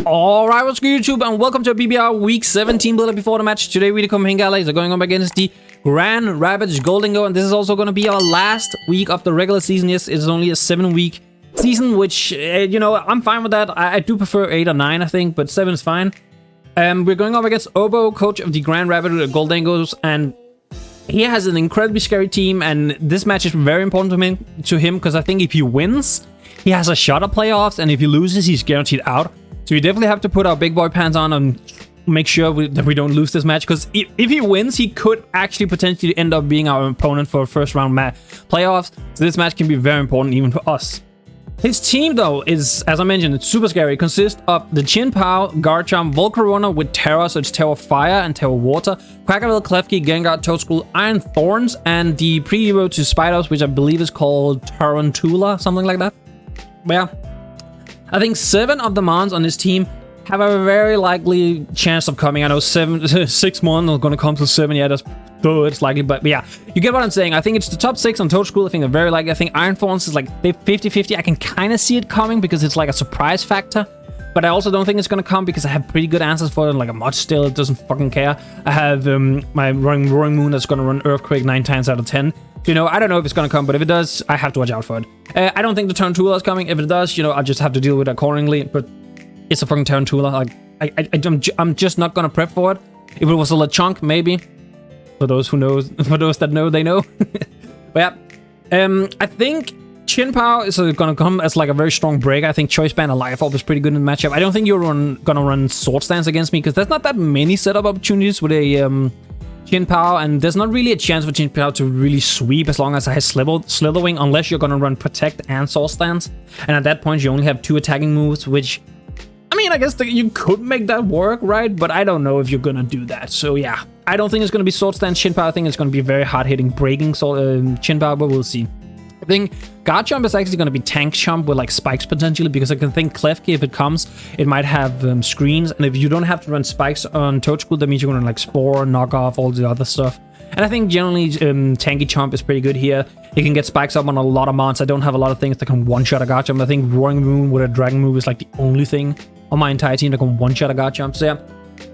Alright, what's good YouTube, and welcome to BBR Week 7 team builder before the match. Today we come guys are going up against the Grand Rapids Gholdengo, and this is also going to be our last week of the regular season. Yes, it's only a 7-week season, which, you know, I'm fine with that. I do prefer 8 or 9, I think, but 7 is fine. We're going up against Obo, coach of the Grand Rapids Gholdengos, and he has an incredibly scary team, and this match is very important to him because I think if he wins, he has a shot at playoffs, and if he loses, he's guaranteed out. So we definitely have to put our big boy pants on and make sure that we don't lose this match, because if he wins, he could actually potentially end up being our opponent for first round playoffs. So this match can be very important even for us. His team, though, is, as I mentioned, it's super scary. It consists of the Chin Pao, Garchomp, Volcarona with Terra, so it's Terra Fire and Terra Water, Quackaville, Klefki, Gengar, Toadstool, Iron Thorns, and the pre-evo to Spiders, which I believe is called Tarantula, something like that. But yeah, I think 7 of the mons on this team have a very likely chance of coming. I know 6 mon are going to come to 7. Yeah, that's it's likely, but yeah, you get what I'm saying. I think it's the top 6 on Toadstool. I think they're very likely. I think Iron Thorns is like 50-50. I can kind of see it coming because it's like a surprise factor, but I also don't think it's going to come because I have pretty good answers for it. Like a MOTH still, it doesn't fucking care. I have my Roaring Moon that's going to run Earthquake 9 times out of 10. So, you know, I don't know if it's going to come, but if it does, I have to watch out for it. I don't think the Tarantula is coming. If it does, you know, I'll just have to deal with it accordingly, but it's a fucking Tarantula. Like, I'm just not going to prep for it. If it was a Lechonk, maybe. For those who knows, for those that know, they know. But yeah, I think Chin Pao is going to come as like a very strong break. I think Choice Band and Life Orb is pretty good in the matchup. I don't think you're going to run Sword Stance against me because there's not that many setup opportunities with a Chin Pao, and there's not really a chance for Chin Pao to really sweep as long as I have Slitherwing, unless you're going to run Protect and Sword Stance. And at that point, you only have 2 attacking moves, which, I mean, I guess you could make that work, right? But I don't know if you're going to do that. So yeah, I don't think it's going to be Sword Stance Chin Pao. I think it's going to be very hard-hitting breaking Chin Pao, but we'll see. I think Garchomp is actually going to be Tank Chomp with like spikes potentially, because I can think Klefki, if it comes, it might have screens, and if you don't have to run spikes on Toadstool, that means you're going to like Spore, knock off, all the other stuff. And I think generally Tanky Chomp is pretty good here. You can get spikes up on a lot of mons. I don't have a lot of things that can one-shot a Garchomp. I think Roaring Moon with a Dragon move is like the only thing on my entire team that can one-shot a Garchomp. So yeah.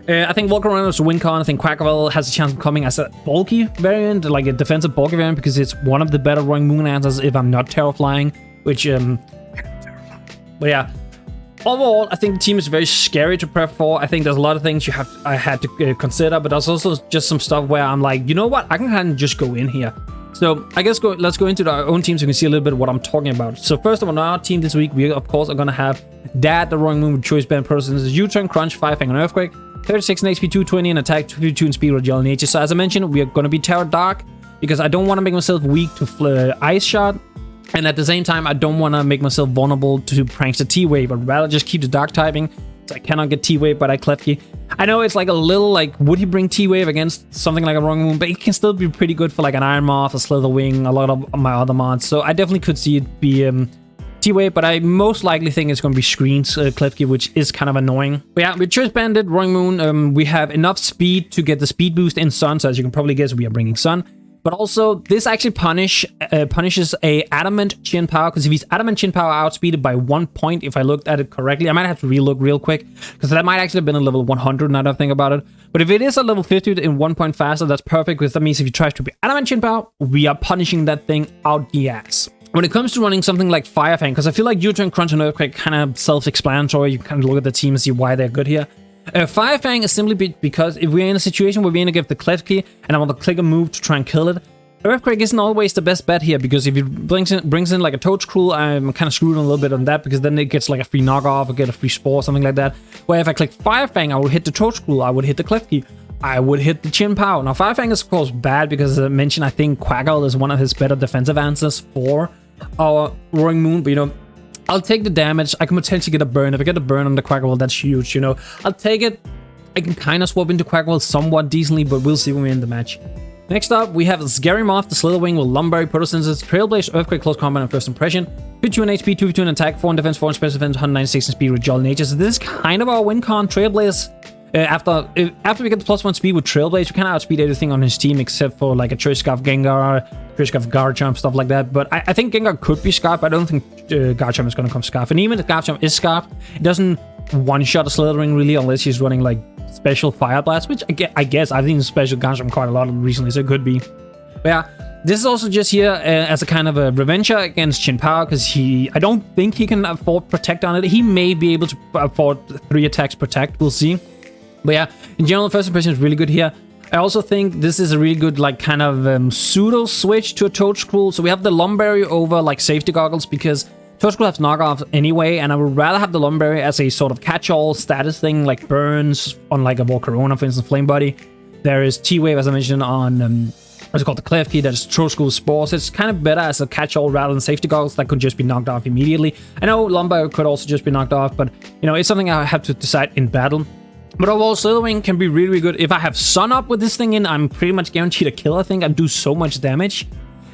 I think Volcarona is a win con. I think Quackaville has a chance of coming as a bulky variant, like a defensive bulky variant, because it's one of the better Roaring Moon answers if I'm not Terra Flying, which, but yeah. Overall, I think the team is very scary to prep for. I think there's a lot of things I had to consider, but there's also just some stuff where I'm like, you know what, I can kind of just go in here. So I guess let's go into our own team so you can see a little bit of what I'm talking about. So first of all, on our team this week, we of course are going to have Dad, the Roaring Moon with Choice Band Persons, U-Turn, Crunch, 5 Fang, and Earthquake, 36 in HP, 220 in attack, 252 in speed with Gel Nature. So as I mentioned, we are going to be Terra Dark because I don't want to make myself weak to Ice Shot, and at the same time, I don't want to make myself vulnerable to Prankster T-Wave. I'd rather just keep the Dark typing, so I cannot get T-Wave by that Klefki. I know it's like a little like, would he bring T-Wave against something like a Roaring Moon, but it can still be pretty good for like an Iron Moth, a Slitherwing, a lot of my other mods. So I definitely could see it be T-Wave, but I most likely think it's going to be Screens Klefki, which is kind of annoying. But yeah, with Choice Bandit, Roaring Moon, we have enough speed to get the speed boost in Sun, so as you can probably guess, we are bringing Sun. But also, this actually punishes a Adamant Chin Pao, because if he's Adamant Chin Pao outspeeded by 1 point, if I looked at it correctly, I might have to relook real quick, because that might actually have been a level 100 now that I think about it. But if it is a level 50 in 1 point faster, that's perfect, because that means if he tries to be Adamant Chin Pao, we are punishing that thing out the ass. When it comes to running something like Fire Fang, because I feel like U-Turn, Crunch, and Earthquake kind of self-explanatory, you kind of look at the team and see why they're good here. Fire Fang is simply because if we're in a situation where we're going to give the Klefki and I want to click a move to try and kill it, Earthquake isn't always the best bet here, because if it brings in like a Toadstool, I'm kind of screwed a little bit on that, because then it gets like a free knockoff or get a free Spore, something like that. Where if I click Fire Fang, I would hit the Toadstool, I would hit the Klefki, I would hit the Chin Pao. Now Fire Fang is of course bad because, as I mentioned, I think Quackle is one of his better defensive answers for our Roaring Moon, but you know, I'll take the damage. I can potentially get a burn. If I get a burn on the Quackle, that's huge, you know. I'll take it. I can kind of swap into Quackle somewhat decently, but we'll see when we're in the match. Next up, we have Scary Moth, the Slitherwing with Lumberry, Photosynthesis, Trailblaze, Earthquake, Close Combat, and First Impression. 52 in HP, 252 in attack, 4 in defense, 4 in special defense, 196 in speed with Jolly Nature. So this is kind of our win con. Trailblaze, after we get the +1 speed with Trailblaze, we can outspeed everything on his team except for like a Choice Scarf Gengar, Choice Scarf Garchomp, stuff like that. But I think Gengar could be Scarf. I don't think Garchomp is going to come Scarf. And even if Garchomp is Scarf, it doesn't one-shot slithering really, unless he's running like special fire blast, which I guess I've seen special guns from quite a lot recently, so it could be. But yeah, this is also just here as a kind of a revenger against Chin Pao, because I don't think he can afford protect on it. He may be able to afford 3 attacks protect, we'll see. But yeah, in general, first impression is really good here. I also think this is a really good like kind of pseudo switch to a Toad Scroll. So we have the Lumberry over like safety goggles, because Toad Scroll has knockoffs anyway, and I would rather have the Lumberry as a sort of catch-all status thing, like burns on like a Volcarona, for instance, Flame Body. There is T-Wave, as I mentioned, on what's it called, the Clef Key. There's Toad Scroll Spores. It's kind of better as a catch-all rather than safety goggles that could just be knocked off immediately. I know Lumberry could also just be knocked off, but you know, it's something I have to decide in battle. But overall, Slithering can be really, really good. If I have Sun Up with this thing in, I'm pretty much guaranteed a kill, I think. I do so much damage.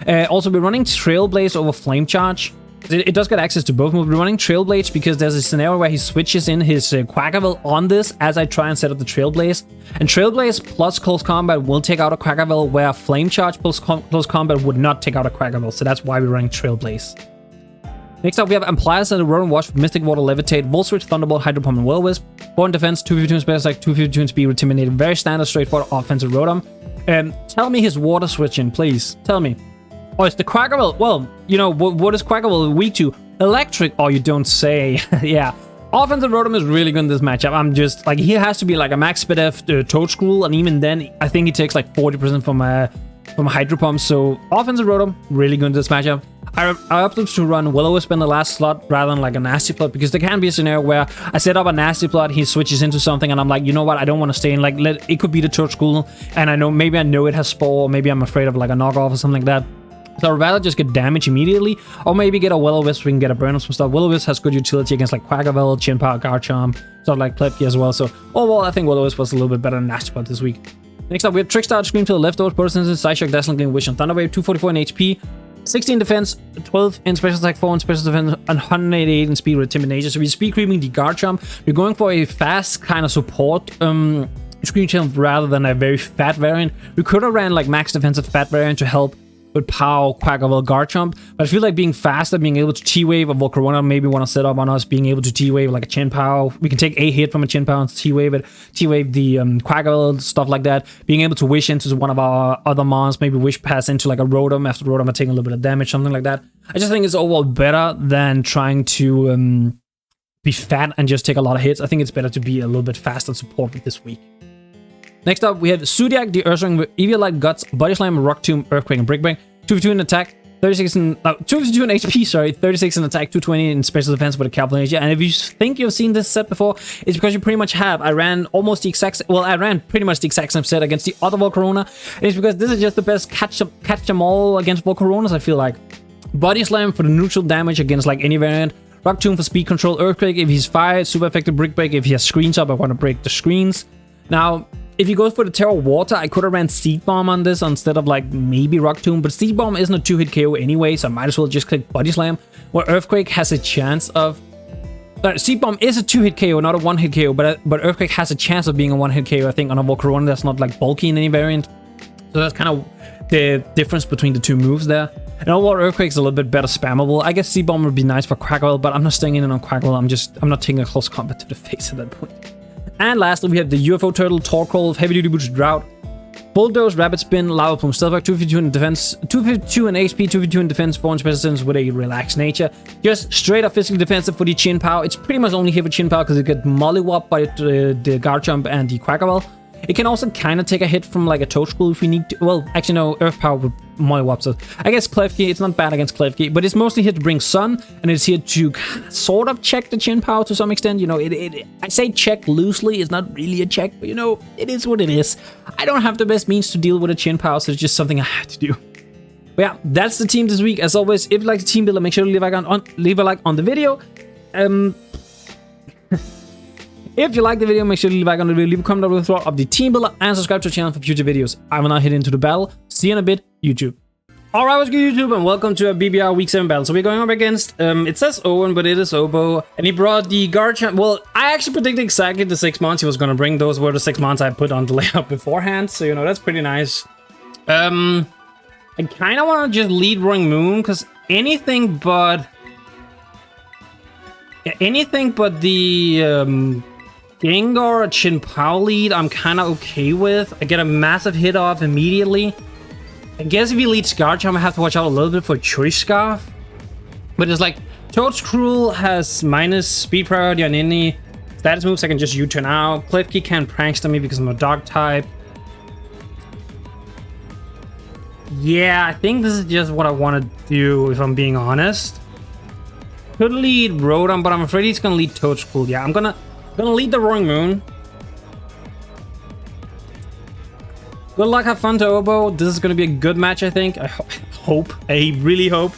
Also, we're running Trailblaze over Flame Charge. It does get access to both moves. We're running Trailblaze because there's a scenario where he switches in his Quackaville on this as I try and set up the Trailblaze. And Trailblaze plus Close Combat will take out a Quackaville, where Flame Charge plus Close Combat would not take out a Quackaville. So that's why we're running Trailblaze. Next up, we have Amplias and the Roaring Wash, Mystic Water, Levitate, Volt Switch, Thunderbolt, Hydro Pump, and Will-Wisp. 4 in defense, 252 in special attack, 252 in speed with Intimidated. Very standard, straightforward offensive Rotom. Tell me his water switching, please. Tell me. Oh, it's the Quackaville. Well, you know, what is Quackaville weak to? Electric. Oh, you don't say. Yeah. Offensive Rotom is really good in this matchup. I'm just, like, he has to be like a max speed F Toad Scroll, and even then, I think he takes like 40% from a Hydro Pump. So, offensive Rotom, really good in this matchup. I opted to run Will-O-Wisp in the last slot rather than like a Nasty Plot, because there can be a scenario where I set up a Nasty Plot, he switches into something, and I'm like, you know what, I don't want to stay in, like, it could be the Toad Scroll, and I know it has Spore, or maybe I'm afraid of like a knockoff or something like that. So I'd rather just get damage immediately, or maybe get a Will-O-Wisp so we can get a burn of some stuff. Will-O-Wisp has good utility against like Quackaville, Chin Pao, Garchomp, sort of like Klefki as well. So overall, I think Will-O-Wisp was a little bit better than Nasty Plot this week. Next up, we have Trickstar, Scream to the left, Photosynthesis, Psyshock, Dazzling Gleam, Wish, and Thunderwave, 244 in HP. 16 defense, 12 in special attack, 4 in special defense, and 188 in speed with Intimidation. So we're speed creeping the Garchomp. We're going for a fast kind of support screen channel rather than a very fat variant. We could have ran like max defensive fat variant to help with Pao, Quackaville, Garchomp, but I feel like being faster, being able to T-Wave a Volcarona, maybe want to set up on us, being able to T-Wave like a Chin Pao. We can take a hit from a Chin Pao and T-Wave it, T-Wave the Quackaville, stuff like that. Being able to Wish into one of our other mons, maybe Wish Pass into like a Rotom after Rotom are taking a little bit of damage, something like that. I just think it's overall better than trying to be fat and just take a lot of hits. I think it's better to be a little bit faster and support with this week. Next up, we have Zodiac, the Earthring with Eviolite, Guts, Body Slam, Rock Tomb, Earthquake, and Brick Break. 252 in attack, 36 in 252 in HP, sorry, 36 in attack, 220 in special defense with a Calpulasia. And if you think you've seen this set before, it's because you pretty much have. I ran almost the exact, well, I ran pretty much the exact same set against the other Volcarona. And it's because this is just the best catch them all against Volcaronas, I feel like. Body Slam for the neutral damage against like any variant. Rock Tomb for speed control, Earthquake if he's fired, super effective Brick Break if he has screens up, I want to break the screens. Now, if he goes for the Terror Water, I could have ran Seed Bomb on this instead of like maybe Rock Tomb, but Seed Bomb isn't a 2-hit KO anyway, so I might as well just click Body Slam, where Earthquake has a chance of... Seed Bomb is a 2-hit KO, not a 1-hit KO, but Earthquake has a chance of being a 1-hit KO, I think, on a Volcarona that's not like bulky in any variant. So that's kind of the difference between the two moves there. And overall, Earthquake's a little bit better spammable. I guess Seed Bomb would be nice for Quackaville, but I'm not staying in on Quackaville. I'm not taking a close combat to the face at that point. And lastly, we have the UFO Turtle, Torkoal, Heavy Duty Boots, Drought, Bulldoze, Rapid Spin, Lava Plume, Stealth Rock, 252 in defense, 252 in HP, 252 in defense, 4 in special defense with a relaxed nature. Just straight up physically defensive for the Chin Pao. It's pretty much only here for Chin Pao because it gets mollywopped by the Garchomp and the Quackaville. It can also kind of take a hit from like a Toad Scroll if we need to. Well, actually no, Earth Power would mollywop. So I guess Klefki, it's not bad against Klefki, but it's mostly here to bring Sun, and it's here to sort of check the Chin Pao to some extent. You know, I say check loosely, it's not really a check, but you know, it is what it is. I don't have the best means to deal with a Chin Pao, so it's just something I have to do. But yeah, that's the team this week. As always, if you like the team builder, make sure to leave a like on the video. If you like the video, make sure to leave a like on the video, leave a comment down with the thought of the team builder, and subscribe to the channel for future videos. I will now head into the battle. See you in a bit, YouTube. Alright, what's good, YouTube, and welcome to a BBR Week 7 battle. So we're going up against, it says Owen, but it is Obo, and he brought the Garchomp. Well, I actually predicted exactly the 6 months he was going to bring. Those were the 6 months I put on the layout beforehand, so, you know, that's pretty nice. I kind of want to just lead Roaring Moon, because anything but... Yeah, anything but the Gengar Chin Pao lead I'm kind of okay with. I get a massive hit off immediately. I guess if he leads Garchomp, I have to watch out a little bit for Choice Scarf. But it's like, Toadstool has minus speed priority on any status moves. I can just U-turn out. Klefki can't prankster me because I'm a dog type. Yeah, I think this is just what I want to do, if I'm being honest. Could lead Rotom, but I'm afraid he's gonna lead Toadstool. Yeah, I'm gonna lead the Roaring Moon. Good luck, have fun to Obo. This is gonna be a good match, I think. I hope. I really hope.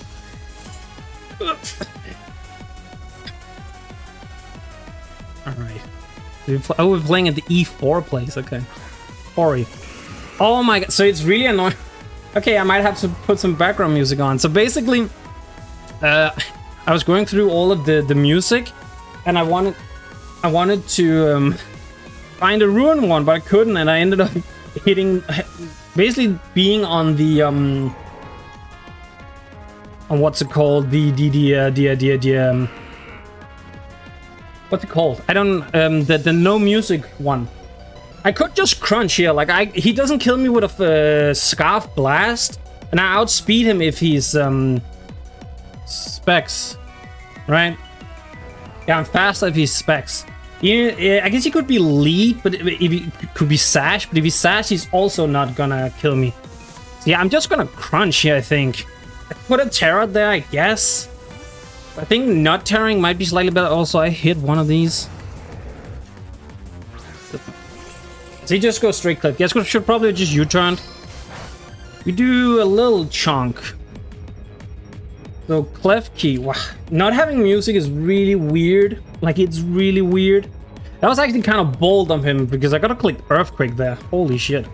Alright. We're playing at the E4 place. Okay. Ori. Oh my god. So it's really annoying. Okay, I might have to put some background music on. So basically, I was going through all of the music, and I wanted to find a Ruin one, but I couldn't, and I ended up hitting, basically being on the on what's it called, what's it called? I don't the no music one. I could just crunch here, like he doesn't kill me with a Scarf Blast, and I outspeed him if he's Specs, right? Yeah, I'm faster if he's Specs. Yeah, I guess he could be lead, but if he could be Sash, but if he's Sash, he's also not gonna kill me. So yeah, I'm just gonna crunch here, I think. I put a Terra there, I guess. I think not tearing might be slightly better. Also, I hit one of these. So he just goes straight clip. Yes, should probably just U-turn. We do a little chunk. So Klefki, wow. Not having music is really weird. Like, it's really weird. That was actually kind of bold of him because I gotta click Earthquake there. Holy shit.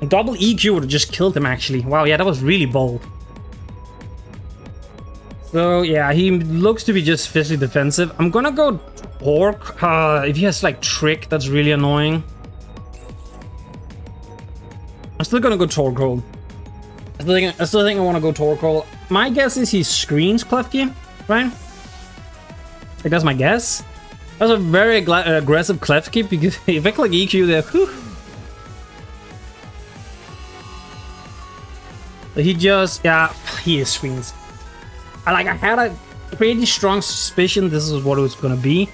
Double EQ would have just killed him, actually. Wow, yeah, that was really bold. So, yeah, he looks to be just physically defensive. I'm gonna go Torque. If he has, like, Trick, that's really annoying. I'm still gonna go Torkoal. I still think I want to go Torkoal. My guess is he screens Klefki, right? Like, that's my guess. That's a very aggressive Klefki, because if I click EQ there, whew. He just, yeah, he is screens. I had a pretty strong suspicion this is what it was gonna be.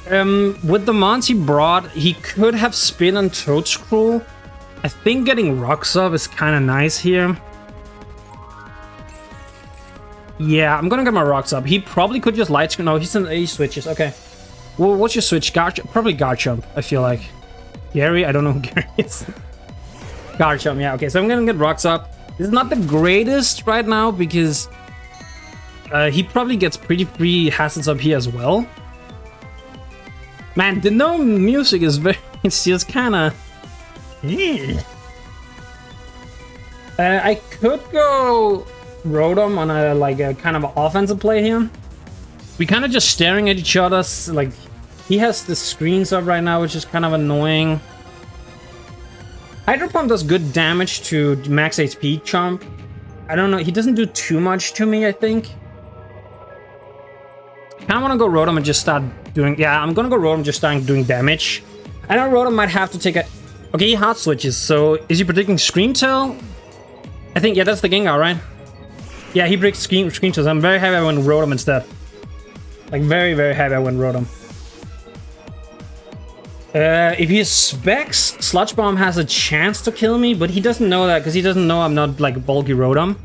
With the mons he brought, he could have Spin on Toadstool. I think getting Rocks up is kind of nice here. Yeah, I'm gonna get my Rocks up. He probably could just Light Screen. No, he switches. Okay. Well, what's your switch? Probably Garchomp, I feel like. Gary? I don't know who Gary is. Garchomp, yeah. Okay, so I'm gonna get Rocks up. This is not the greatest right now because he probably gets pretty free hazards up here as well. Man, the no music is very... It's just kind of... I could go Rotom on a kind of an offensive play here. We kind of just staring at each other. Like, he has the screens up right now, which is kind of annoying. Hydro Pump does good damage to max HP Chomp. I don't know, he doesn't do too much to me, I think. I kind of want to go Rotom and just start doing... Yeah, I'm gonna go Rotom, just start doing damage. I know Rotom might have to take a... Okay, he hard switches, so is he predicting Scream Tail? I think, yeah, that's the Gengar, right? Yeah, he breaks Scream Tail. I'm very happy I went Rotom instead. Like, very, very happy I went Rotom. If he Specs, Sludge Bomb has a chance to kill me, but he doesn't know that because he doesn't know I'm not like bulky Rotom.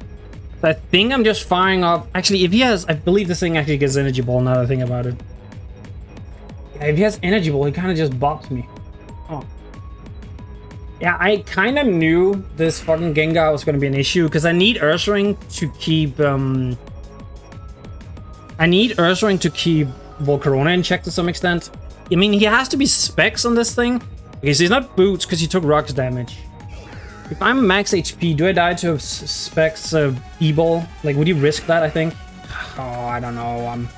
So I think I'm just firing off. Actually, if he has, I believe this thing actually gets Energy Ball now that I think about it. Yeah, if he has Energy Ball, he kind of just bops me. Oh. Yeah, I kind of knew this fucking Gengar was going to be an issue because I need Ursaring to keep. I need Ursaring to keep Volcarona in check to some extent. I mean, he has to be Specs on this thing because he's not Boots because he took Rocks damage. If I'm max HP, do I die to Specs E-Ball? Like, would you risk that, I think? Oh, I don't know. I'm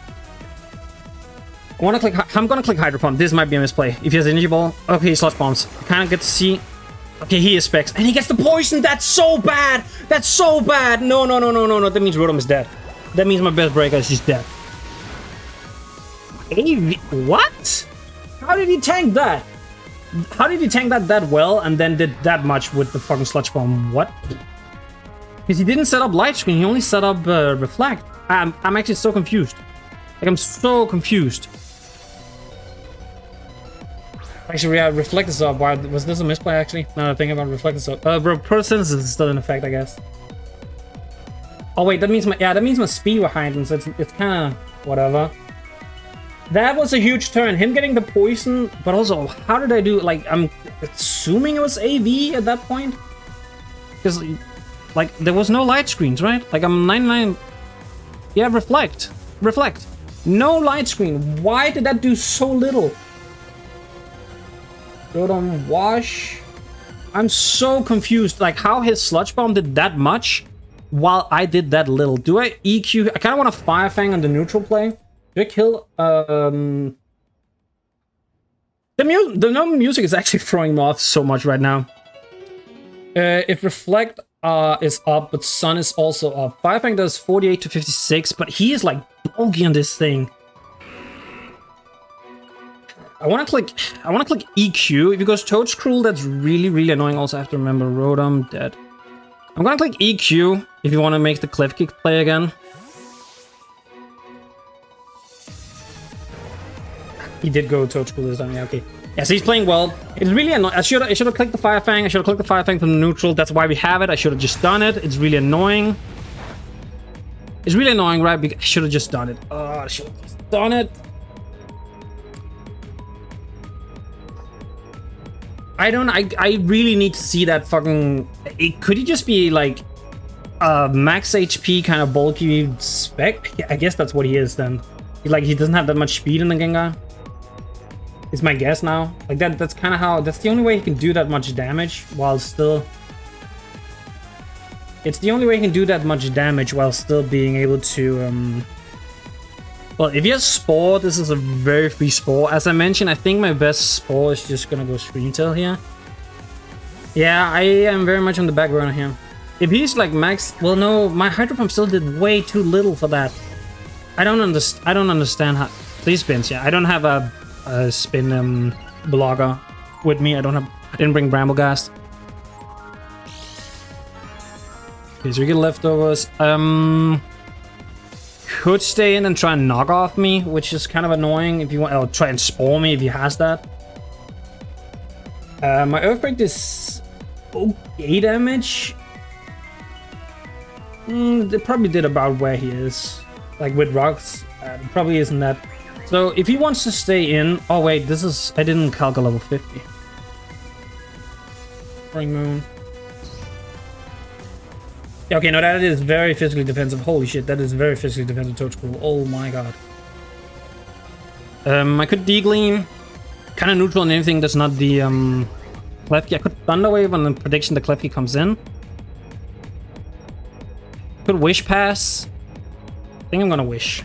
gonna click Hydro Pump. This might be a misplay. If he has Energy Ball. Okay, Sludge Bombs. I kind of get to see. Okay, he is Specs. And he gets the poison! That's so bad! That's so bad! No. That means Rotom is dead. That means my best breaker is just dead. AV? What? How did he tank that? How did he tank that well and then did that much with the fucking sludge bomb? What? Because he didn't set up light screen, he only set up reflect. I'm actually so confused. Like, I'm so confused. Actually, yeah, reflect is up. Why was this a misplay actually? Now that I think about reflect is up. Bro, Persistence is still in effect, I guess. Oh wait, that means my speed behind him, so it's kinda whatever. That was a huge turn. Him getting the poison, but also, how did I do? Like, I'm assuming it was AV at that point? Because, like, there was no light screens, right? Like, I'm 99... Yeah, reflect. Reflect. No light screen. Why did that do so little? Rotom wash. I'm so confused. Like, how his sludge bomb did that much while I did that little. Do I EQ? I kind of want to Fire Fang on the neutral play. Do I kill? The no music is actually throwing me off so much right now. If reflect is up, but sun is also up. Fire Fang does 48 to 56, but he is like bulky on this thing. I want to click EQ. If it goes Toadstool, that's really annoying. Also, I have to remember Rotom dead. I'm gonna click EQ if you want to make the cliff kick play again. He did go Toadstool this time. Yeah, okay. Yeah, so he's playing well. It's really annoying. I should have clicked the Fire Fang. I should have clicked the Fire Fang from the neutral. That's why we have it. I should have just done it. It's really annoying. It's really annoying, right? I should have just done it. Oh, I should have just done it. I really need to see that fucking... Could he just be like max HP kind of bulky spec? Yeah, I guess that's what he is then. He doesn't have that much speed in the Gengar. Is my guess now. Like that's kind of how... That's the only way he can do that much damage while still... It's the only way he can do that much damage while still being able to... Well, if he has Spore, this is a very free Spore. As I mentioned, I think my best Spore is just gonna go Screen Tail here. Yeah, I am very much on the back burner here. If he's like max... Well, no, my Hydro Pump still did way too little for that. I don't understand how... Please spins, yeah. I don't have a spin blogger with me. I didn't bring Bramblegast. Okay, so we get leftovers. Could stay in and try and knock off me, which is kind of annoying if you want. Or try and Spore me if he has that. My Earthquake is okay damage. It probably did about where he is, like with rocks. It probably isn't that. So if he wants to stay in, oh wait, this is I didn't calculate level 50. Spring Moon. Yeah, okay, no, that is very physically defensive. Holy shit, that is very physically defensive Toadstool. Oh my god. I could D-Gleam. Kind of neutral on anything that's not the Klefki. I could Thunder Wave on the prediction the Klefki comes in. Could Wish Pass. I think I'm gonna Wish.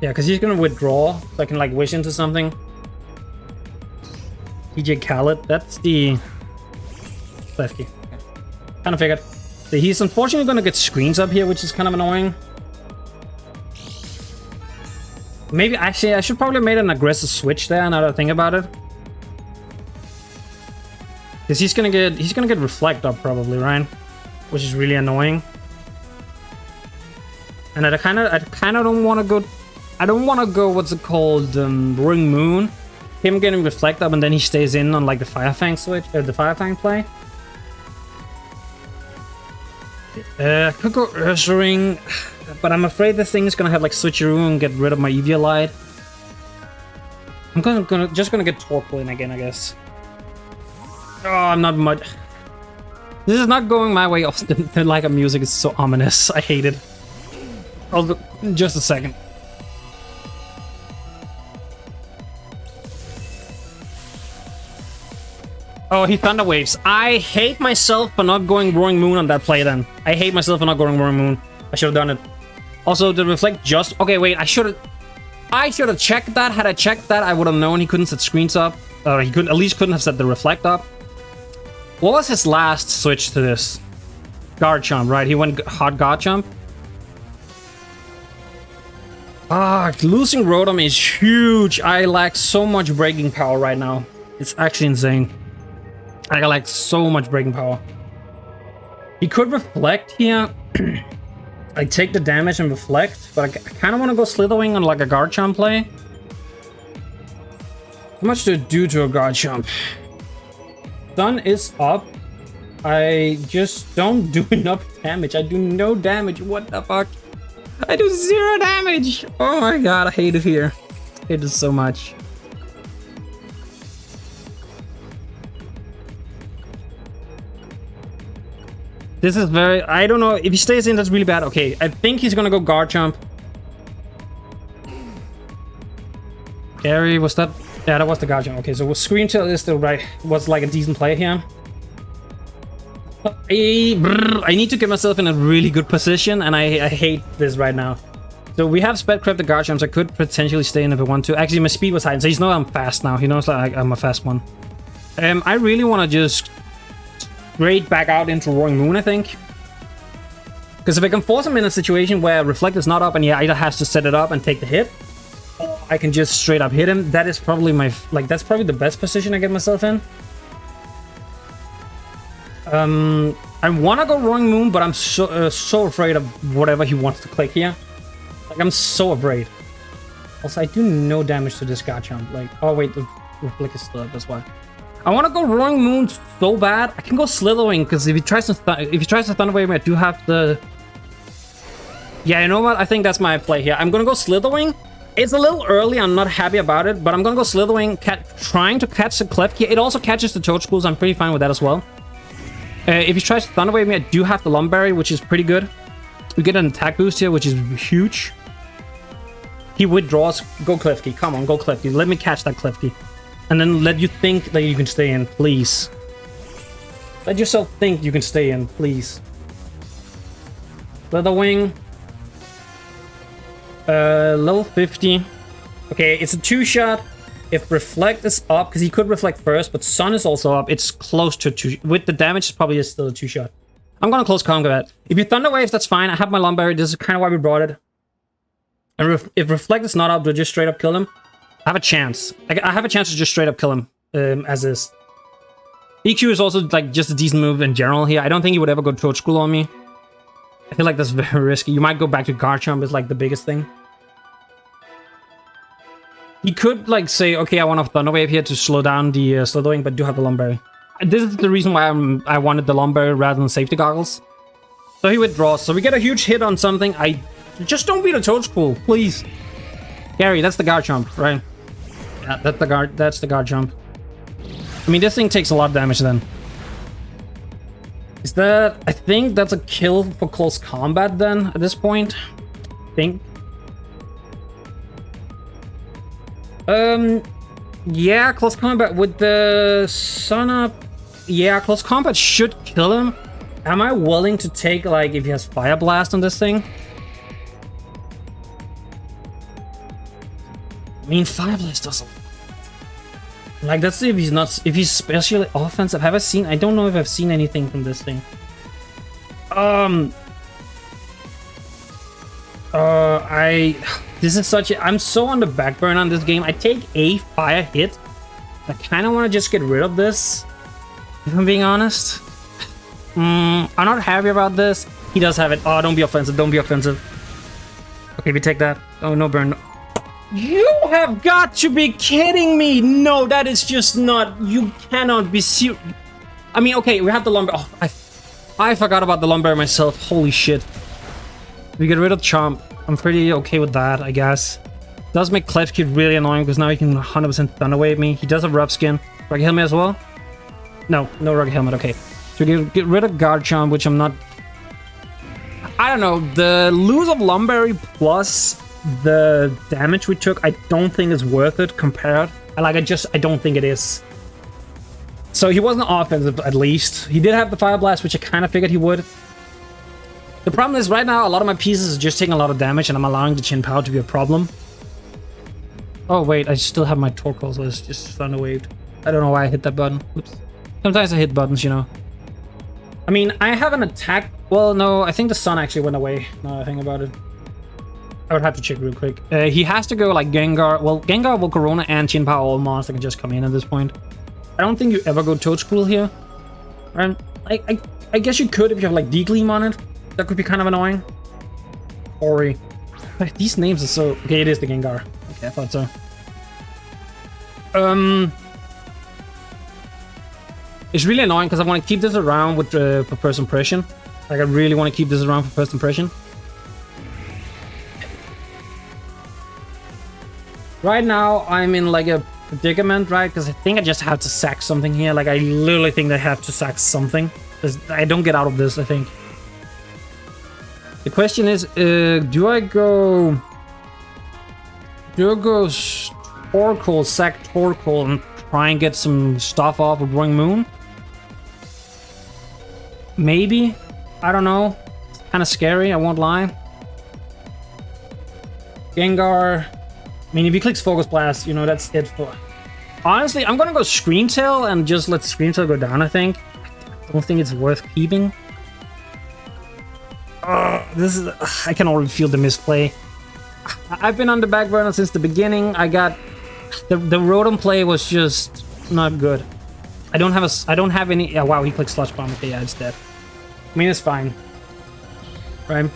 Yeah, because he's gonna withdraw, so I can like Wish into something. DJ Khaled, that's the Klefki. Kind of figured. So he's unfortunately gonna get screens up here, which is kind of annoying. Maybe actually I should probably have made an aggressive switch there now that I think about it. Because he's gonna get Reflect up probably, right? Which is really annoying. And I kind of don't want to go. I don't want to go. What's it called? Ring Moon. Him getting Reflect up and then he stays in on like the Fire Fang switch, the Fire Fang play. Could go Ursaring, but I'm afraid this thing is gonna have like Switcheroo and get rid of my Eviolite. I'm just gonna get Torkoal in again, I guess. Oh, I'm not much. This is not going my way. The like music is so ominous. I hate it. Just a second. Oh, he Thunder Waves. I hate myself for not going Roaring Moon on that play then. I hate myself for not going Roaring Moon. I should have done it. Also, the Reflect just... Okay, wait, I should have checked that. Had I checked that, I would have known he couldn't set screens up. He couldn't, at least couldn't have set the Reflect up. What was his last switch to this? Garchomp, right? He went hard Garchomp. Losing Rotom is huge. I lack so much breaking power right now. It's actually insane. I lack so much breaking power. He could reflect here. I take the damage and reflect, but I kind of want to go Slitherwing on like a Garchomp play. How much do it do to a Garchomp? Sun is up. I just don't do enough damage. I do no damage. What the fuck? I do 0 damage. Oh my god, I hate it here. I hate it so much. This is very... I don't know. If he stays in, that's really bad. Okay, I think he's gonna go Garchomp. Gary, was that... Yeah, that was the Garchomp. Okay, so Scream Tail is still right. Was like a decent play here. I need to get myself in a really good position, and I hate this right now. So we have Sped Crab the Garchomp, so I could potentially stay in if I want to. Actually, my speed was high, so he knows I'm fast now. He knows like I'm a fast one. I really want to just straight back out into Roaring Moon, I think. Because if I can force him in a situation where Reflect is not up, and he either has to set it up and take the hit, or I can just straight up hit him, that is probably my... Like, that's probably the best position I get myself in. I want to go Roaring Moon, but I'm so afraid of whatever he wants to click here. Like, I'm so afraid. Also, I do no damage to this Garchomp. Like, oh wait, the Reflect is still up, that's why. I want to go Roaring Moon so bad. I can go Slitherwing, because if he tries to Thunder Wave me, I do have the... Yeah, you know what? I think that's my play here. I'm gonna go Slitherwing. It's a little early, I'm not happy about it, but I'm gonna go Slitherwing, trying to catch the Klefki. It also catches the Toadstool, so I'm pretty fine with that as well. If he tries to Thunder Wave me, I do have the Lumberry, which is pretty good. We get an attack boost here, which is huge. He withdraws. Go Klefki. Come on, go Klefki. Let me catch that Klefki. And then let you think that you can stay in, please. Let yourself think you can stay in, please. Leatherwing. Level 50. Okay, it's a 2-shot. If Reflect is up, because he could Reflect first, but Sun is also up, it's close to 2. With the damage, it probably is still a 2-shot. I'm gonna close combat. If you Thunder Waves, that's fine. I have my Lumberry. This is kind of why we brought it. And if Reflect is not up, do I just straight up kill him? I have a chance. I have a chance to just straight up kill him, as is. EQ is also like just a decent move in general here. I don't think he would ever go Toadstool on me. I feel like that's very risky. You might go back to Garchomp is like the biggest thing. He could like say, okay, I want a Thunder Wave here to slow down the Slitherwing, but do have the Lumberry. And this is the reason why I wanted the Lumberry rather than Safety Goggles. So he withdraws. So we get a huge hit on something. I just don't beat a Toadstool, please. Gary, that's the Garchomp, right? Yeah, that's the Garchomp. I mean, this thing takes a lot of damage then. Is that... I think that's a kill for close combat then, at this point. I think. Yeah, close combat with the Sun up. Yeah, close combat should kill him. Am I willing to take, like, if he has Fire Blast on this thing? I mean, Fire Blast doesn't... Like, let's see if he's not... If he's especially offensive. Have I seen... I don't know if I've seen anything from this thing. This is such a... I'm so on the back burner on this game. I take a fire hit. I kind of want to just get rid of this, if I'm being honest. I'm not happy about this. He does have it. Oh, don't be offensive. Don't be offensive. Okay, we take that. Oh, no burn. You have got to be kidding me. No, that is just not... You cannot be serious. I mean, okay, we have the Lumberry. Oh, I forgot about the Lumberry myself. Holy shit. We get rid of Chomp. I'm pretty okay with that, I guess. Does make Klefki really annoying because now he can 100% Thunder Wave me. He does have Rough Skin. Rugged Helmet as well? No Rugged Helmet, okay. So get rid of Garchomp, which I'm not... I don't know. The lose of Lumberry plus the damage we took, I don't think is worth it compared. I don't think it is. So he wasn't offensive, at least. He did have the Fire Blast, which I kind of figured he would. The problem is, right now, a lot of my pieces are just taking a lot of damage, and I'm allowing the Chin Power to be a problem. Oh, wait, I still have my Torkoal, so it's just Thunder Waved. I don't know why I hit that button. Oops. Sometimes I hit buttons, you know. I mean, I have an attack... Well, no, I think the Sun actually went away, now I think about it. would have to check real quick. He has to go like Gengar. Well, Gengar, Volcarona, and Chin Power all monsters that can just come in at this point. I don't think you ever go Toedscruel here. Right? I guess you could if you have like D-Gleam on it. That could be kind of annoying. Ori. These names are so... Okay, it is the Gengar. Okay, I thought so. It's really annoying because I want to keep this around with for first impression. Like, I really want to keep this around for first impression. Right now, I'm in like a predicament, right? Because I think I just have to sack something here. Like, I literally think I have to sack something. I don't get out of this, I think. The question is, do I go Torkoal, sack Torkoal, and try and get some stuff off with Growing Moon? Maybe. I don't know. It's kind of scary, I won't lie. Gengar. I mean, if he clicks Focus Blast, you know, that's it for... Honestly, I'm gonna go Scream Tail and just let Scream Tail go down, I think. I don't think it's worth keeping. This is... I can already feel the misplay. I've been on the back burner since the beginning. I got... The Rotom play was just not good. I don't have any... Yeah, wow, he clicked Sludge Bomb. Okay, yeah, it's dead. I mean, it's fine. Right?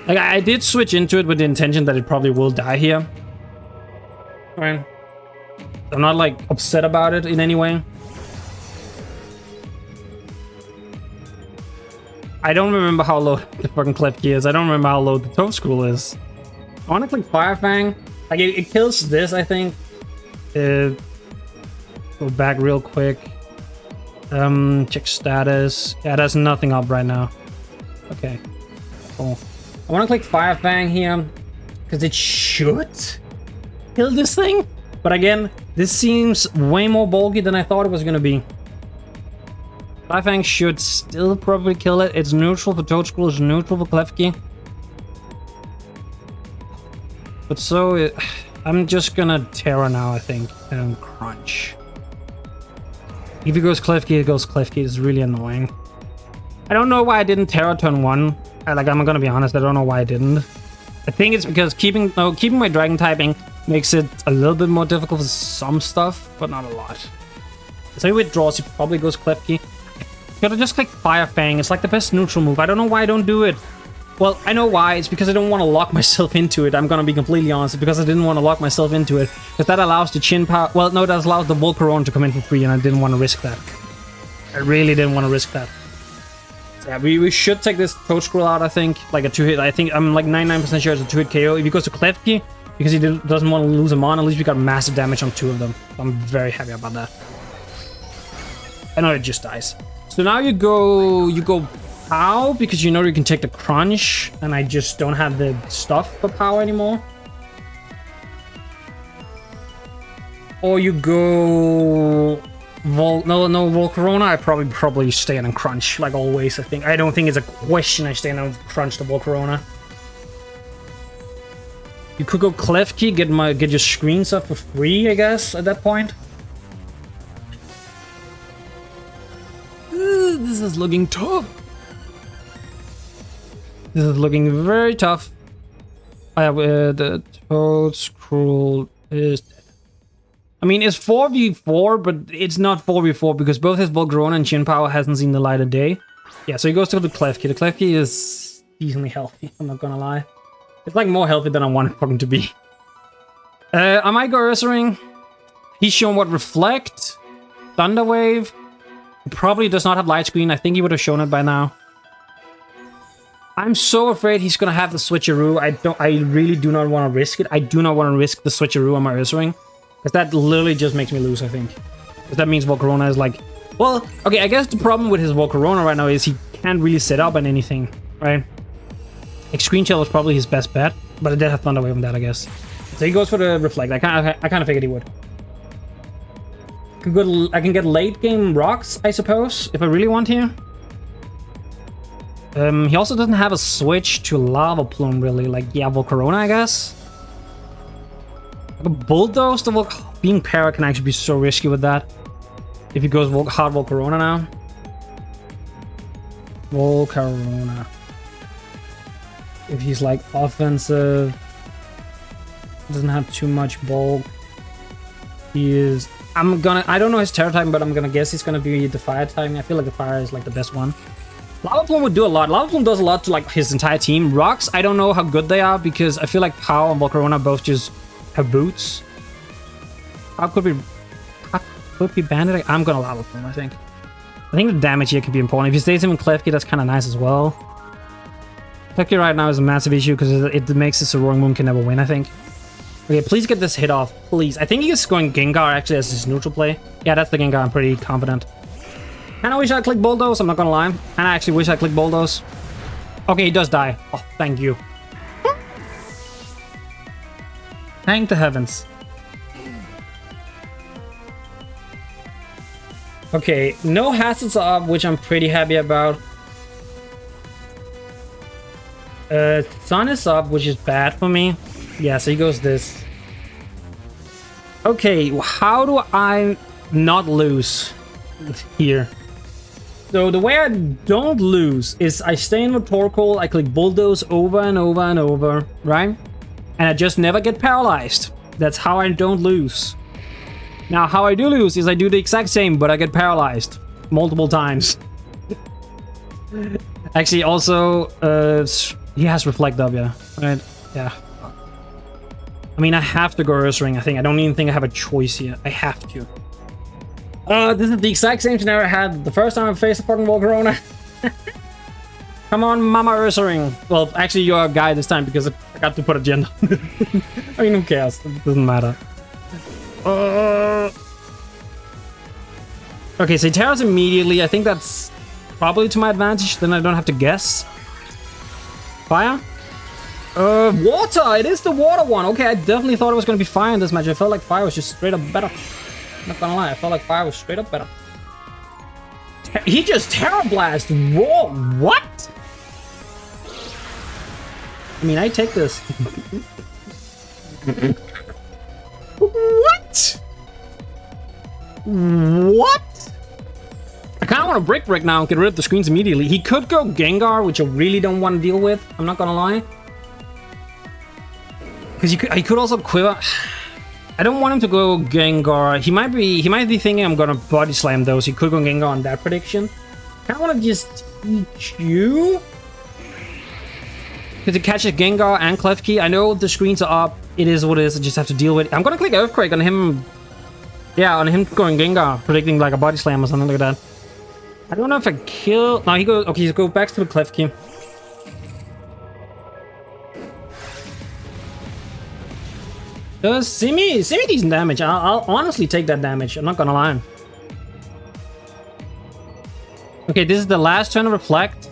Like, I did switch into it with the intention that it probably will die here. Right? I'm not, like, upset about it in any way. I don't remember how low the fucking Klefki is. I don't remember how low the Toedscruel is. I want to click Fire Fang. Like, it kills this, I think. Go back real quick. Check status. Yeah, there's nothing up right now. Okay. Cool. I want to click Fire Fang here, because it should kill this thing. But again, this seems way more bulky than I thought it was going to be. Fire Fang should still probably kill it. It's neutral for Toedscruel, it's neutral for Klefki. But so, I'm just going to Terra now, I think, and Crunch. If he goes Klefki, it goes Klefki. It's really annoying. I don't know why I didn't Terra turn 1. Like, I'm gonna be honest, I don't know why I didn't. I think it's because keeping my dragon typing makes it a little bit more difficult for some stuff, but not a lot. So he withdraws, he probably goes Klefki. Gotta just click Fire Fang, it's like the best neutral move. I don't know why I don't do it. Well, I know why, it's because I don't want to lock myself into it. I'm gonna be completely honest, it's because I didn't want to lock myself into it. Because that allows the Chin Power, well, no, that allows the Volcarona to come in for free, and I didn't want to risk that. I really didn't want to risk that. Yeah, we should take this Toedscruel out, I think. Like a 2-hit. I think I'm like 99% sure it's a 2-hit KO. If he goes to Klefki, because he doesn't want to lose a mon, at least we got massive damage on 2 of them. I'm very happy about that. I know it just dies. So now you go Pow, because you know you can take the Crunch, and I just don't have the stuff for Pow anymore. Or you go... no, Volcarona, I probably stay on Crunch, like always, I think. I don't think it's a question I stay on Crunch the Volcarona. You could go Klefki, get your screen stuff for free, I guess, at that point. This is looking tough. This is looking very tough. The Toedscruel is... I mean, it's 4v4, but it's not 4v4 because both his Volcarona and Chin Power hasn't seen the light of day. Yeah, so he goes to the Klefki. The Klefki is decently healthy, I'm not gonna lie. It's like more healthy than I wanted for him to be. I might go Ursaring. He's shown what Reflect, Thunder Wave. He probably does not have Light Screen. I think he would have shown it by now. I'm so afraid he's gonna have the switcheroo. I really do not want to risk it. I do not want to risk the switcheroo on my Ursaring. Because that literally just makes me lose, I think. Because that means Volcarona is like... Well, okay, I guess the problem with his Volcarona right now is he can't really set up on anything, right? Screen Shell is probably his best bet, but I did have Thunder Wave on that, I guess. So he goes for the Reflect. I kind of figured he would. I can get late game Rocks, I suppose, if I really want here. He also doesn't have a switch to Lava Plume, really. Like, yeah, Volcarona, I guess. Like a Bulldoze, being Para can actually be so risky with that. If he goes hard Volcarona now. Volcarona. if he's like offensive, doesn't have too much bulk. He is. I don't know his terror type, but I'm gonna guess he's gonna be the fire type. I feel like the fire is like the best one. Lava Plume would do a lot. Lava Plume does a lot to like his entire team. Rocks, I don't know how good they are because I feel like Pow and Volcarona both just have boots. How could be Bandit? I'm gonna Lava Plume, I think. I think the damage here could be important. If he stays him in Klefki, that's kind of nice as well. Klefki right now is a massive issue because it makes it so Roaring Moon can never win, I think. Okay, please get this hit off, please. I think he's going Gengar actually as his neutral play. Yeah, that's the Gengar. I'm pretty confident. Kinda wish I clicked Bulldoze, I'm not gonna lie. And I actually wish I clicked Bulldoze. Okay, he does die. Oh, thank you. Thank the heavens. Okay, no hazards are up, which I'm pretty happy about. Sun is up, which is bad for me. Yeah, so he goes this. Okay, how do I not lose here? So the way I don't lose is I stay in with Torkoal, I click Bulldoze over and over and over, right? And I just never get paralyzed. That's how I don't lose. Now, how I do lose is I do the exact same, but I get paralyzed multiple times. Actually, also, he has Reflect up, yeah. Right? Yeah. I mean, I have to go Ursaring, I think. I don't even think I have a choice here. I have to. This is the exact same scenario I had the first time I faced a fucking Volcarona. Come on, Mama Ursaring. Well, actually, you're a guy this time because I got to put a gender. I mean, who cares? It doesn't matter. Okay, so he tears immediately. I think that's probably to my advantage. Then I don't have to guess. Fire? Water! It is the water one. Okay, I definitely thought it was going to be fire in this match. I felt like fire was just straight up better. I'm not gonna lie, I felt like fire was straight up better. He just Terra Blast! Whoa, what? I mean, I take this. What? What? I kind of want to Brick now and get rid of the screens immediately. He could go Gengar, which I really don't want to deal with. I'm not gonna lie. Because he could also Quiver. I don't want him to go Gengar. He might be thinking I'm gonna Body Slam though, so he could go Gengar on that prediction. I kind of want to just eat you. Because it catches Gengar and Klefki. I know the screens are up. It is what it is. I just have to deal with it. I'm gonna click Earthquake on him. Yeah, on him going Gengar, predicting like a Body Slam or something like that. I don't know if I kill. No, he goes. Okay, he goes back to the Klefki. Does Simi decent damage? I'll honestly take that damage. I'm not gonna lie. Okay, this is the last turn of Reflect.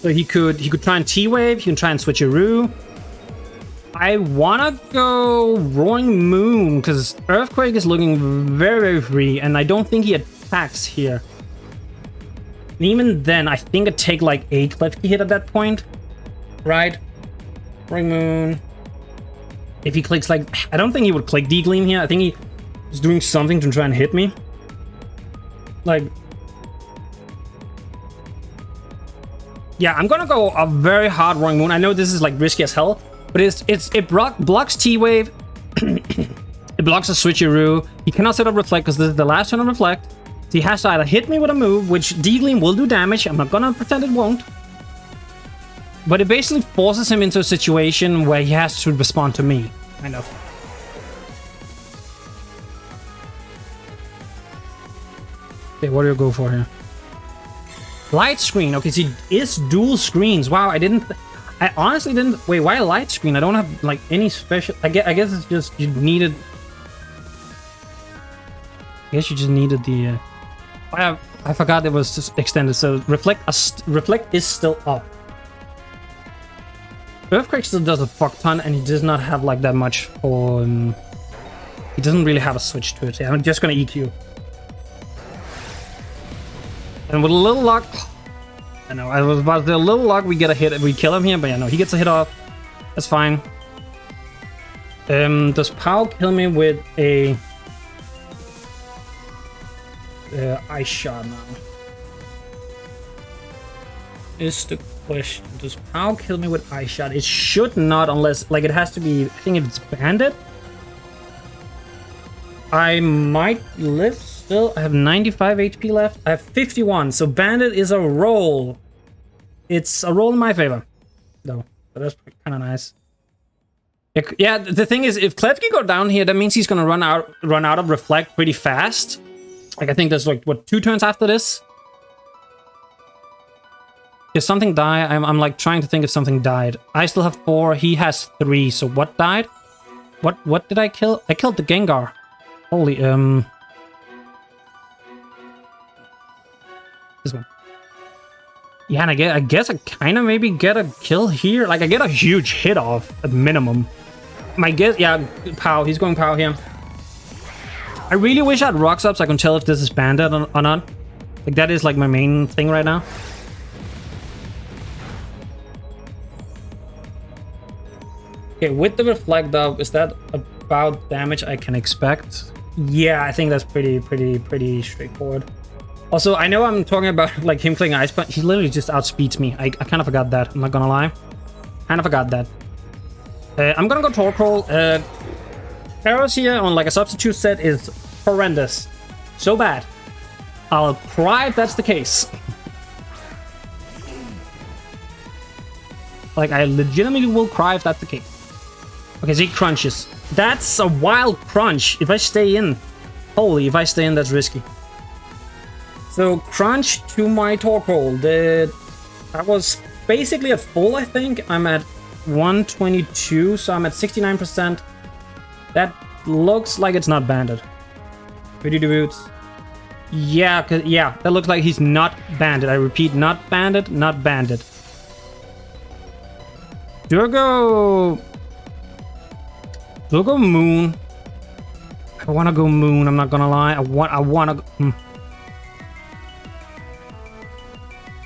So he could try and T-Wave. He can try and Switcheroo. I wanna go Roaring Moon because Earthquake is looking very, very free, and I don't think he attacks here. And even then, I think I'd take like a Klefki hit at that point, right? Roaring Moon. If he clicks like... I don't think he would click D-Gleam here. I think he was doing something to try and hit me. Like... Yeah, I'm gonna go a very hard Roaring Moon. I know this is like risky as hell, but it blocks T-Wave. It blocks a Switcheroo. He cannot set up Reflect because this is the last turn of Reflect. So he has to either hit me with a move, which D-Gleam will do damage. I'm not gonna pretend it won't. But it basically forces him into a situation where he has to respond to me, kind of. Okay, what do you go for here? Light screen. Okay, so he is dual screens. Wow, I honestly didn't... Wait, why light screen? I don't have, like, any special... I guess it's just you needed... I guess you just needed the... I forgot it was just extended, so Reflect is still up. Earthquake still does a fuck ton, and he does not have like that much for... he doesn't really have a switch to it. So I'm just gonna EQ. And with a little luck... I know, I was about to say a little luck, we get a hit, we kill him here, but yeah, no, he gets a hit off. That's fine. Does Pow kill me with a... Ice Shot now? Is the question. Does POW kill me with Eye Shot? It should not, unless, like, it has to be, I think if it's banded. I might live still. I have 95 HP left. I have 51, so banded is a roll. It's a roll in my favor, though. But that's kind of nice. Yeah, the thing is, if Klefki go down here, that means he's gonna run out of Reflect pretty fast. Like, I think there's like, what, 2 turns after this? If something die, I'm like trying to think if something died. I still have 4, he has 3, so what died? What did I kill? I killed the Gengar. Holy, this one. Yeah, and I guess I kind of maybe get a kill here. Like, I get a huge hit off at minimum. My guess, yeah, POW. He's going POW here. I really wish I had rocks up so I can tell if this is banded or not. Like, that is like my main thing right now. Okay, with the Reflect up, is that about damage I can expect? Yeah, I think that's pretty straightforward. Also, I know I'm talking about like him clicking Ice Punch. He literally just outspeeds me. I kind of forgot that. I'm not gonna lie. Kind of forgot that. I'm gonna go Torkoal. Paras here on like a substitute set is horrendous. So bad. I'll cry if that's the case. Like, I legitimately will cry if that's the case. Okay, so he crunches. That's a wild crunch. If I stay in. Holy, if I stay in, that's risky. So, crunch to my Torkoal. That was basically at full, I think. I'm at 122, so I'm at 69%. That looks like it's not banded. Pretty boots. Yeah, that looks like he's not banded. I repeat, not banded, not banded. Durgo Moon. I want to go Moon, I'm not gonna lie. I want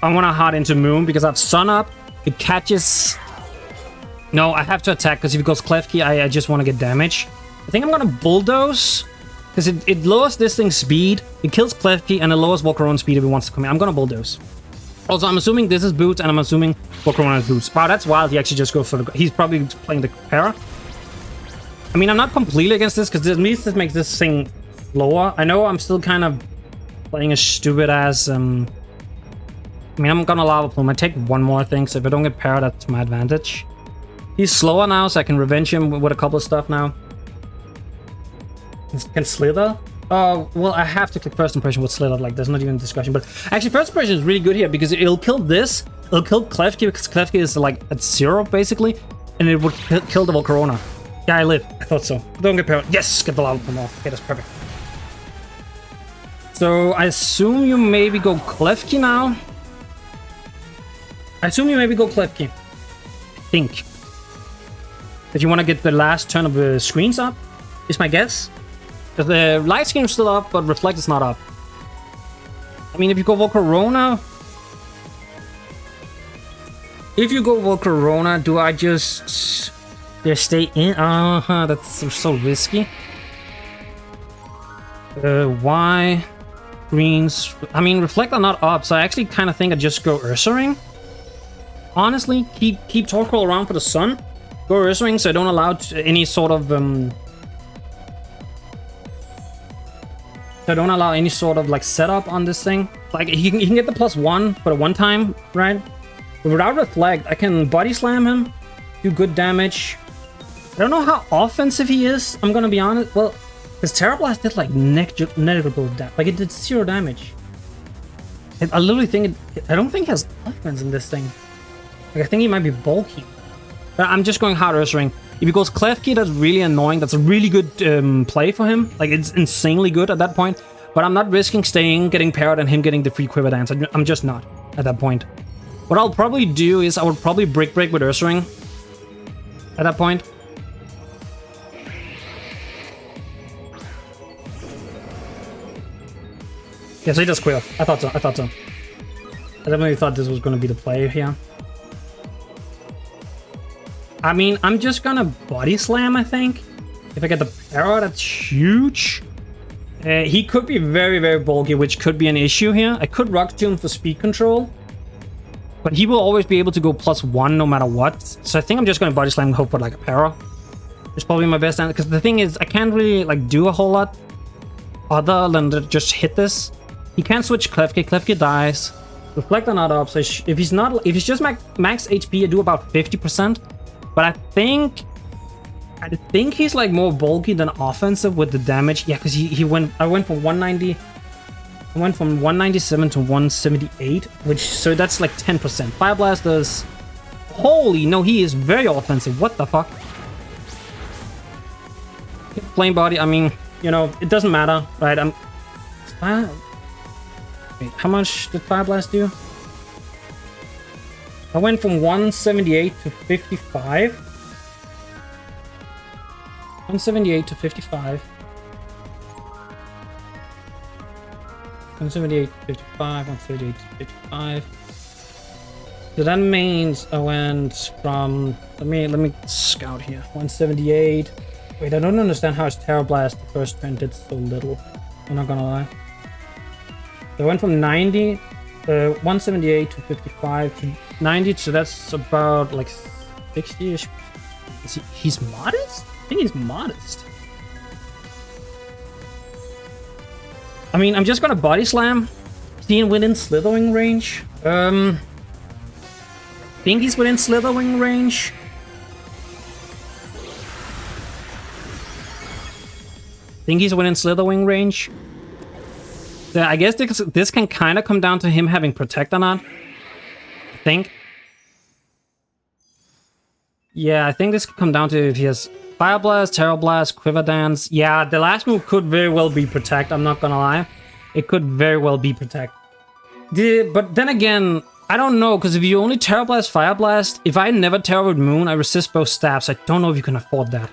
to hard into Moon because I have Sun up. It catches. No, I have to attack because if it goes Klefki, I just want to get damage. I think I'm gonna Bulldoze because it lowers this thing's speed. It kills Klefki and it lowers Volcaron's speed if it wants to come in. I'm gonna Bulldoze. Also, I'm assuming this is boots and I'm assuming Volcaron has boots. Wow, that's wild. He actually just goes for the. He's probably playing the Para. I mean, I'm not completely against this because at least this makes this thing lower. I know I'm still kind of playing a stupid ass. I mean, I'm gonna Lava Plume. I take one more thing, so if I don't get Para, that's to my advantage. He's slower now, so I can revenge him with a couple of stuff now. Can Slither? Oh, well, I have to click First Impression with Slither. Like, there's not even a discussion. But actually, First Impression is really good here because it'll kill this. It'll kill Klefki because Klefki is like at 0, basically. And it would kill the Volcarona. Yeah, I live. I thought so. Don't get Para. Yes, get the Lava Plume off. Okay, that's perfect. So, I assume you maybe go Klefki now. I think. If you want to get the last turn of the screens up, is my guess. Because the light screen is still up, but Reflect is not up. I mean, if you go Volcarona... do I just stay in? That's so risky. Why? Greens... I mean, Reflect are not up, so I actually kind of think I just go Ursaring. Honestly, keep Torkoal around for the Sun. Go Ursaring so I don't allow any sort of... So I don't allow any sort of like setup on this thing. Like he can get the +1 for the one time, right? But without Reflect, I can body slam him, do good damage. I don't know how offensive he is. I'm gonna be honest. Well, his Terra Blast did like negligible damage. Like it did 0 damage. I literally think I don't think he has offense in this thing. Like I think he might be bulky. But I'm just going hard Ursaring. If he goes Klefki, that's really annoying. That's a really good play for him. Like, it's insanely good at that point. But I'm not risking staying, getting Parrot, and him getting the free Quiver Dance. I'm just not at that point. What I'll probably do is I would probably Brick with Ursaring at that point. Yeah, so he does Quiver. I thought so. I definitely thought this was going to be the play here. I mean, I'm just gonna Body Slam, I think. If I get the Parrot, that's huge. He could be very, very bulky, which could be an issue here. I could Rock Tomb for speed control. But he will always be able to go +1 no matter what. So I think I'm just going to body slam and hope for like a para. It's probably my best answer. Because the thing is, I can't really like do a whole lot other than to just hit this. He can't switch Klefki. Klefki dies. Reflect on not up. So if he's just max HP, I do about 50%. But I think he's like more bulky than offensive with the damage. Yeah, because I went from 190. I went from 197 to 178, so that's like 10%. Fire Blast does... Holy, no, he is very offensive. What the fuck? Flame Body, I mean, you know, it doesn't matter, right? Wait, how much did Fire Blast do? I went from 178 to 55. 178 to 55. 178 to 55, 138 to 55. So that means I went from... Let me scout here. 178. Wait, I don't understand how his Terror Blast the first turn did so little. I'm not gonna lie. So I went from 178 to 55 to 90, so that's about like 60-ish. He's modest? I think he's modest. I mean, I'm just gonna body slam. Being within slithering range. Think he's within slithering range. Think he's within slithering range. So I guess this can kind of come down to him having protect or not. I think. Yeah, I think this could come down to if he has Fire Blast, Terror Blast, Quiver Dance. Yeah, the last move could very well be Protect, I'm not gonna lie. It could very well be Protect. But then again, I don't know, because if you only Terror Blast, Fire Blast, if I never Terror with Moon, I resist both stabs. I don't know if you can afford that.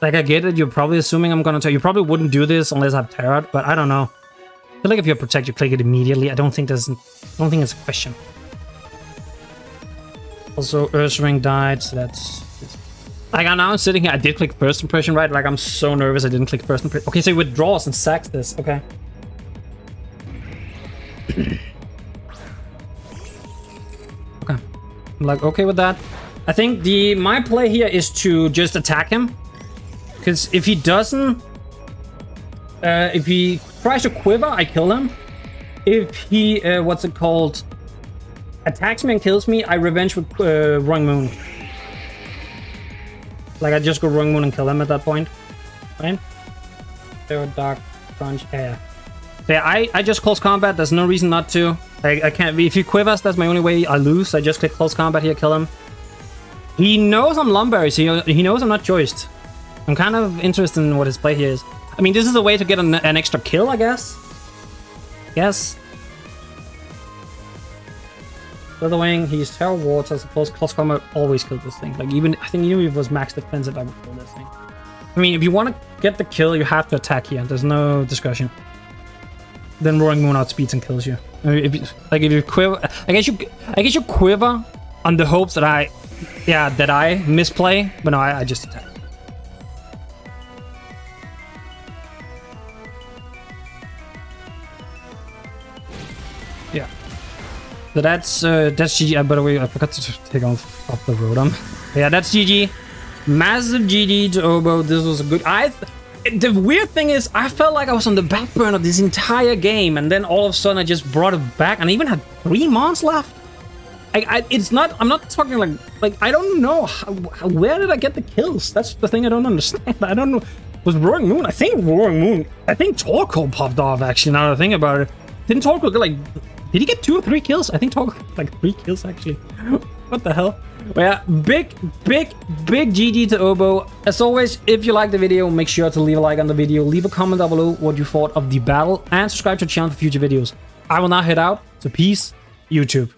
Like, I get it, you're probably assuming I'm gonna Terror. You probably wouldn't do this unless I've Terrored, but I don't know. I feel like if you Protect, you click it immediately. I don't think it's a question. Also, Earthring died, so that's... Like, now I'm sitting here, I did click First Impression, right? Like, I'm so nervous I didn't click First Impression. Okay, so he withdraws and sacks this. Okay. Okay. I'm like, okay with that. I think my play here is to just attack him. Because if he doesn't... if he tries to Quiver, I kill him. If he, what's it called? Attacks me and kills me, I revenge with Wrong Moon. Like, I just go Wrong Moon and kill him at that point. Right? There, Dark Crunch, yeah. So yeah, I just close combat, there's no reason not to. I can't, if he quivers, that's my only way I lose. I just click close combat here, kill him. He knows I'm Lumberry, so he knows I'm not Joist. I'm kind of interested in what his play here is. I mean, this is a way to get an extra kill, I guess. Yes. Slitherwing, he's Terror Water, I suppose close combat always kills this thing. Like, even, I think even if it was max defensive, I would kill this thing. I mean, if you want to get the kill, you have to attack here. There's no discussion. Then Roaring Moon outspeeds and kills you. I mean, if you quiver, I guess you quiver on the hopes that I misplay, but no, I just attack. Yeah. So that's GG. By the way, I forgot to take off the Rotom. Yeah, that's GG. Massive GG to Obo. This was a good. The weird thing is, I felt like I was on the back burner this entire game, and then all of a sudden I just brought it back, and I even had 3 mons left. It's not. I'm not talking like I don't know where did I get the kills? That's the thing I don't understand. I don't know. Was Roaring Moon? I think Roaring Moon. I think Torkoal popped off actually. Now that I think about it, didn't Torkoal get like? Did he get 2 or 3 kills? I think Torkoal like 3 kills actually. What the hell? But yeah, big GG to Obo. As always, if you liked the video, make sure to leave a like on the video, leave a comment down below what you thought of the battle, and subscribe to the channel for future videos. I will now head out, so peace, YouTube.